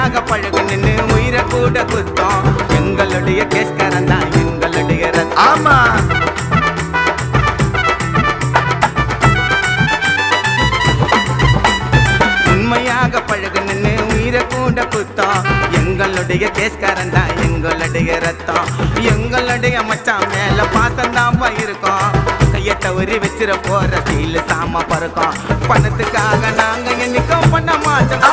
உண்மையாக பழகு நின்று உயிரை கூட குத்தம் எங்களுடைய கேஸ்காரன் தான் எங்களுடைய ரத்தம். ஆமா உண்மையாக பழகு நின்று உயிரை கூட குத்தம் எங்களுடைய கேஸ்காரன் தான் எங்களுடைய ரத்தம். எங்களுடைய மச்சான் மேல பாசம் தான் இருக்கும் கையை தவறி வச்சிட போற ஸ்டீல் சாம பறக்கும் பணத்துக்காக நாங்க என்னைக்கும் பண்ண மாட்டோம்